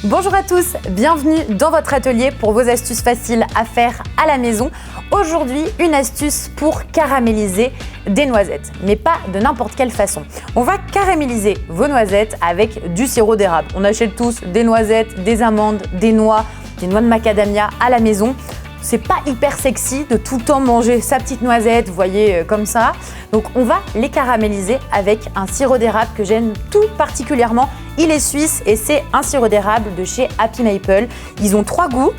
Bonjour à tous, bienvenue dans votre atelier pour vos astuces faciles à faire à la maison. Aujourd'hui, une astuce pour caraméliser des noisettes, mais pas de n'importe quelle façon. On va caraméliser vos noisettes avec du sirop d'érable. On achète tous des noisettes, des amandes, des noix de macadamia à la maison. C'est pas hyper sexy de tout le temps manger sa petite noisette, vous voyez, comme ça. Donc on va les caraméliser avec un sirop d'érable que j'aime tout particulièrement. Il est suisse et c'est un sirop d'érable de chez Happy Maple. Ils ont 3 goûts.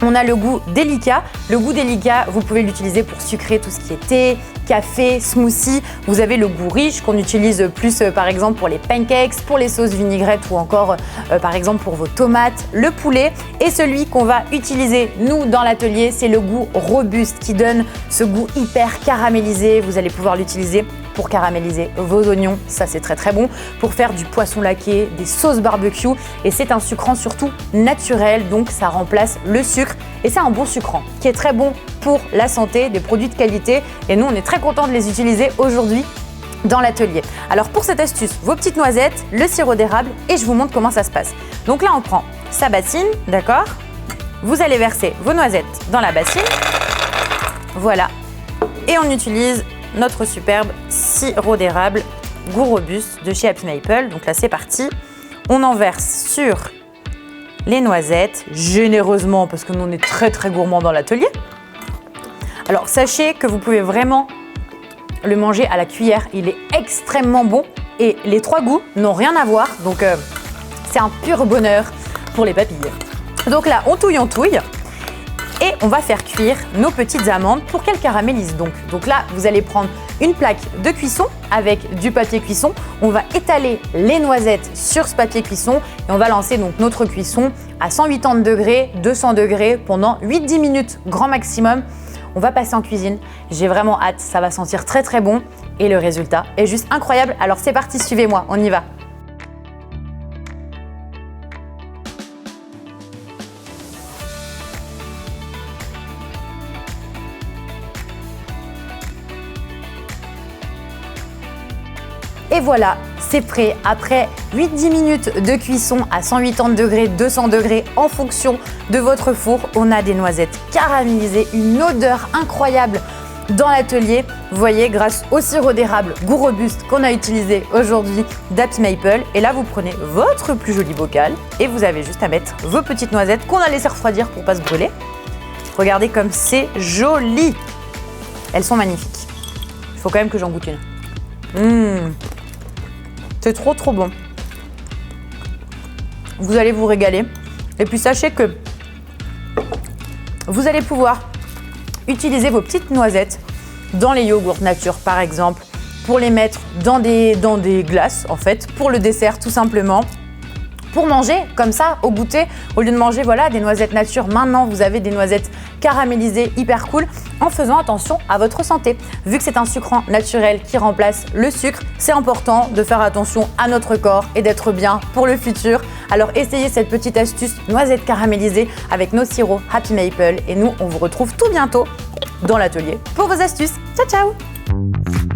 On a le goût délicat. Le goût délicat, vous pouvez l'utiliser pour sucrer tout ce qui est thé, café, smoothie. Vous avez le goût riche qu'on utilise plus par exemple pour les pancakes, pour les sauces vinaigrettes ou encore par exemple pour vos tomates, le poulet. Et celui qu'on va utiliser nous dans l'atelier, c'est le goût robuste qui donne ce goût hyper caramélisé. Vous allez pouvoir l'utiliser pour caraméliser vos oignons, ça c'est très très bon, pour faire du poisson laqué, des sauces barbecue, et c'est un sucrant surtout naturel, donc ça remplace le sucre et c'est un bon sucrant qui est très bon pour la santé, des produits de qualité, et nous on est très contents de les utiliser aujourd'hui dans l'atelier. Alors pour cette astuce, vos petites noisettes, le sirop d'érable, et je vous montre comment ça se passe. Donc là on prend sa bassine, d'accord? Vous allez verser vos noisettes dans la bassine, voilà, et on utilise notre superbe sirop d'érable goût robuste de chez Happy Maple. Donc là c'est parti, on en verse sur les noisettes généreusement parce que nous on est très très gourmands dans l'atelier. Alors sachez que vous pouvez vraiment le manger à la cuillère, il est extrêmement bon et les 3 goûts n'ont rien à voir, donc c'est un pur bonheur pour les papilles. Donc là on touille et on va faire cuire nos petites amandes pour qu'elles caramélisent donc. Donc là, vous allez prendre une plaque de cuisson avec du papier cuisson. On va étaler les noisettes sur ce papier cuisson et on va lancer donc notre cuisson à 180 degrés, 200 degrés pendant 8-10 minutes grand maximum. On va passer en cuisine. J'ai vraiment hâte, ça va sentir très très bon et le résultat est juste incroyable. Alors c'est parti, suivez-moi, on y va. Et voilà, c'est prêt. Après 8-10 minutes de cuisson à 180 degrés, 200 degrés en fonction de votre four, on a des noisettes caramélisées, une odeur incroyable dans l'atelier. Vous voyez, grâce au sirop d'érable goût robuste qu'on a utilisé aujourd'hui d'Happy Maple. Et là, vous prenez votre plus joli bocal et vous avez juste à mettre vos petites noisettes qu'on a laissé refroidir pour ne pas se brûler. Regardez comme c'est joli. Elles sont magnifiques. Il faut quand même que j'en goûte une. C'est trop trop bon. Vous allez vous régaler. Et puis sachez que vous allez pouvoir utiliser vos petites noisettes dans les yogourts nature par exemple, pour les mettre dans des glaces en fait, pour le dessert tout simplement. Pour manger comme ça au goûter, au lieu de manger voilà, des noisettes nature, maintenant vous avez des noisettes caramélisées hyper cool, en faisant attention à votre santé. Vu que c'est un sucrant naturel qui remplace le sucre, c'est important de faire attention à notre corps et d'être bien pour le futur. Alors essayez cette petite astuce noisettes caramélisées avec nos sirops Happy Maple et nous on vous retrouve tout bientôt dans l'atelier pour vos astuces. Ciao ciao!